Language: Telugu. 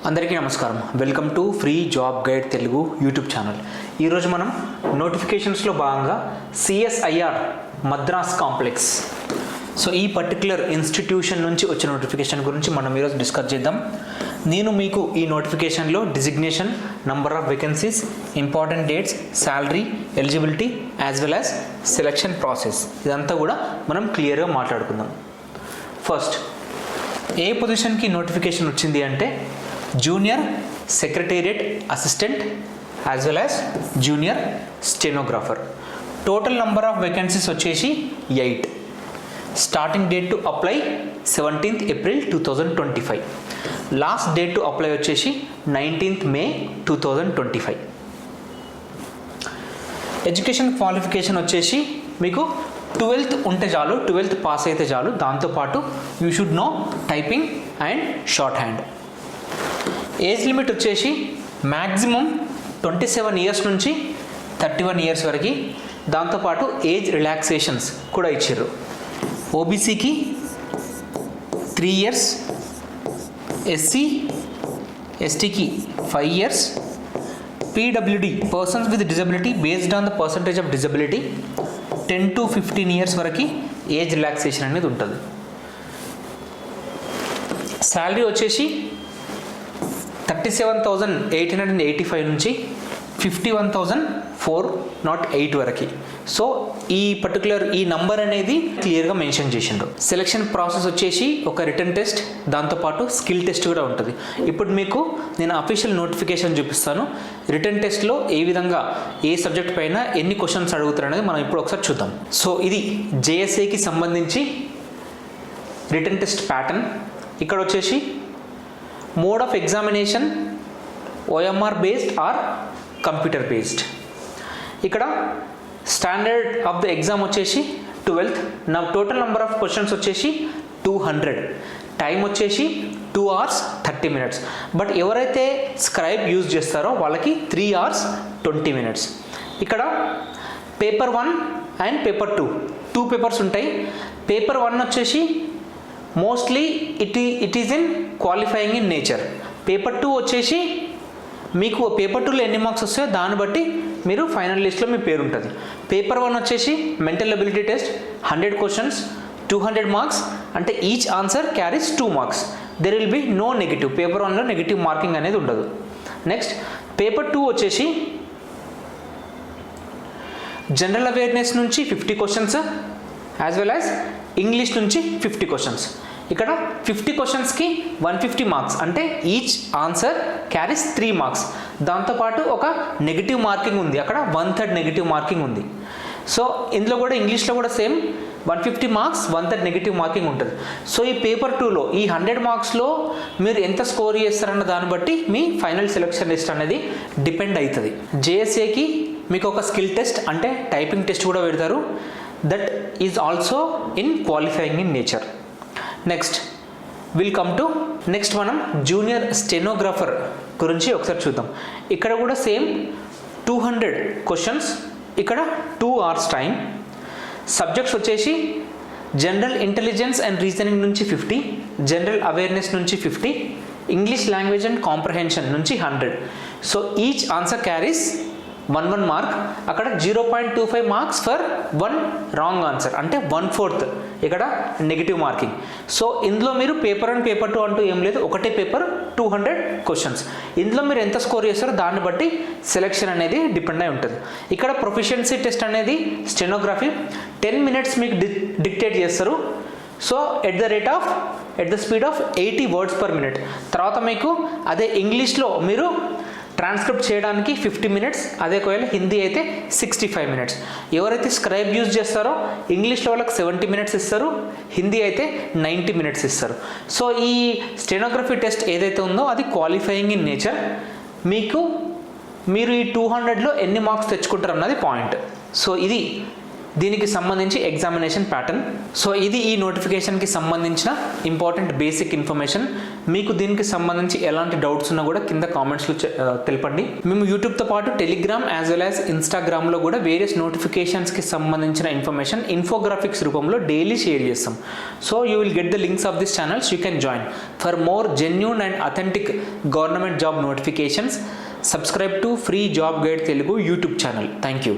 అందరికీ నమస్కారం. Welcome to free job guide Telugu YouTube channel. ఈరోజు మనం నోటిఫికేషన్స్లో భాగంగా సిఎస్ఐఆర్ మద్రాస్ కాంప్లెక్స్, సో ఈ పర్టికులర్ ఇన్స్టిట్యూషన్ నుంచి వచ్చిన నోటిఫికేషన్ గురించి మనం ఈరోజు డిస్కస్ చేద్దాం. నేను మీకు ఈ నోటిఫికేషన్లో designation, number of vacancies, important dates, salary, eligibility as well as selection process ఇదంతా కూడా మనం క్లియర్గా మాట్లాడుకుందాం. ఫస్ట్, ఏ పొజిషన్కి నోటిఫికేషన్ వచ్చింది అంటే junior secretariat assistant as well as junior stenographer. Total number of vacancies వచ్చేసి 8. Starting date to apply 17th April 2025. Last date to apply వచ్చేసి 19th May 2025. ఎడ్యుకేషన్ క్వాలిఫికేషన్ వచ్చేసి మీకు 12th ఉంటే చాలు, 12th పాస్ అయితే చాలు. దాంతోపాటు you should know typing and short hand. Age limit వచ్చేసి మ్యాక్సిమం 27 years నుంచి 31 years వరకు. దాంతోపాటు ఏజ్ రిలాక్సేషన్స్ కూడా ఇచ్చారు. ఓబీసీకి 3 years, ఎస్సీ ఎస్టీకి 5 years, PWD persons with disability based on the percentage of disability 10 to 15 years వరకు ఏజ్ రిలాక్సేషన్ అనేది ఉంటుంది. శాలరీ వచ్చేసి 37,885 నుంచి 51,408 వరకు. సో ఈ పర్టికులర్ ఈ నంబర్ అనేది క్లియర్గా మెన్షన్ చేసిండ్రు. సెలక్షన్ ప్రాసెస్ వచ్చేసి ఒక రిటర్న్ టెస్ట్, దాంతోపాటు స్కిల్ టెస్ట్ కూడా ఉంటుంది. ఇప్పుడు మీకు నేను అఫీషియల్ నోటిఫికేషన్ చూపిస్తాను. రిటర్న్ టెస్ట్లో ఏ విధంగా ఏ సబ్జెక్ట్ పైన ఎన్ని క్వశ్చన్స్ అడుగుతారు అనేది మనం ఇప్పుడు ఒకసారి చూద్దాం. సో ఇది జేఎస్ఏకి సంబంధించి రిటర్న్ టెస్ట్ ప్యాటర్న్. ఇక్కడ వచ్చేసి mode of examination OMR based or computer based. ఇక్కడ స్టాండర్డ్ ఆఫ్ ద ఎగ్జామ్ వచ్చేసి 12th. నా టోటల్ నెంబర్ ఆఫ్ క్వశ్చన్స్ వచ్చేసి 200. టైం వచ్చేసి 2 hours 30 minutes. బట్ ఎవరైతే స్క్రైబ్ యూజ్ చేస్తారో వాళ్ళకి 3 hours 20 minutes. ఇక్కడ పేపర్ 1 అండ్ పేపర్ 2 పేపర్స్ ఉంటాయి. పేపర్ 1 వచ్చేసి mostly it is in qualifying in nature. Paper 2 వచ్చేసి మీకు పేపర్ 2లో ఎన్ని మార్క్స్ వస్తాయో దాన్ని బట్టి మీరు ఫైనల్ లిస్ట్లో మీ పేరు ఉంటుంది. పేపర్ 1 వచ్చేసి mental ability test, 100 questions, 200 marks. అంటే each answer carries 2 marks. There will be no negative. Paper 1లో నెగిటివ్ మార్కింగ్ అనేది ఉండదు. నెక్స్ట్ పేపర్ 2 వచ్చేసి జనరల్ అవేర్నెస్ నుంచి 50 questions as well as English నుంచి 50 questions. ఇక్కడ 50 questionస్కి 150 marks. అంటే ఈచ్ ఆన్సర్ క్యారీస్ 3 marks. దాంతోపాటు ఒక నెగిటివ్ మార్కింగ్ ఉంది, అక్కడ 1/3 నెగిటివ్ మార్కింగ్ ఉంది. సో ఇందులో కూడా ఇంగ్లీష్లో కూడా సేమ్ 150 marks, 1/3 నెగిటివ్ మార్కింగ్ ఉంటుంది. సో ఈ పేపర్ 2లో ఈ 100 marksలో మీరు ఎంత స్కోర్ చేస్తారన్న దాన్ని బట్టి మీ ఫైనల్ సెలెక్షన్ లిస్ట్ అనేది డిపెండ్ అవుతుంది. జేఎస్ఏకి మీకు ఒక స్కిల్ టెస్ట్ అంటే టైపింగ్ టెస్ట్ కూడా పెడతారు. That is also in qualifying in nature. Next మనం జూనియర్ స్టెనోగ్రాఫర్ గురించి ఒకసారి చూద్దాం. ఇక్కడ కూడా సేమ్ 200 questions, ఇక్కడ 2 hours టైం. సబ్జెక్ట్స్ వచ్చేసి జనరల్ ఇంటెలిజెన్స్ అండ్ రీజనింగ్ నుంచి 50, జనరల్ అవేర్నెస్ నుంచి 50, ఇంగ్లీష్ లాంగ్వేజ్ అండ్ కాంప్రహెన్షన్ నుంచి 100. So each answer carries 1 mark. అక్కడ 0.25 marks ఫర్ 1 రాంగ్ ఆన్సర్, అంటే 1/4 ఇక్కడ నెగిటివ్ మార్కింగ్. సో ఇందులో మీరు పేపర్ 1 పేపర్ 2 అంటూ ఏం లేదు, ఒకటే పేపర్ 200 questions. ఇందులో మీరు ఎంత స్కోర్ చేస్తారో దాన్ని బట్టి సెలెక్షన్ అనేది డిపెండ్ అయి ఉంటుంది. ఇక్కడ ప్రొఫిషియన్సీ టెస్ట్ అనేది స్టెనోగ్రఫీ 10 minutes మీకు డిక్టేట్ చేస్తారు. So at the speed of 80 words per minute. తర్వాత మీకు అదే ఇంగ్లీష్లో మీరు ట్రాన్స్క్రిప్ట్ చేయడానికి 50 minutes, అదే ఒకవేళ హిందీ అయితే 65 minutes. ఎవరైతే స్క్రైబ్ యూజ్ చేస్తారో ఇంగ్లీష్లో వాళ్ళకి 70 minutes ఇస్తారు, హిందీ అయితే 90 minutes ఇస్తారు. సో ఈ స్టెనోగ్రఫీ టెస్ట్ ఏదైతే ఉందో అది క్వాలిఫైయింగ్ ఇన్ నేచర్. మీరు ఈ 200లో ఎన్ని మార్క్స్ తెచ్చుకుంటారు అన్నది పాయింట్. సో ఇది దీనికి సంబంధించి ఎగ్జామినేషన్ ప్యాటర్న్. సో ఇది ఈ నోటిఫికేషన్కి సంబంధించిన ఇంపార్టెంట్ బేసిక్ ఇన్ఫర్మేషన్. మీకు దీనికి సంబంధించి ఎలాంటి డౌట్స్ ఉన్నా కూడా కింద కామెంట్స్లో తెలపండి. మేము యూట్యూబ్తో పాటు టెలిగ్రామ్ యాజ్ వెల్ యాజ్ ఇన్స్టాగ్రామ్లో కూడా వేరియస్ నోటిఫికేషన్స్కి సంబంధించిన ఇన్ఫర్మేషన్ ఇన్ఫోగ్రాఫిక్స్ రూపంలో డైలీ షేర్ చేస్తాం. So you will get the links of this channels, you can join. For more genuine and authentic government job notifications, subscribe to Free Job Guide Telugu YouTube channel. Thank you.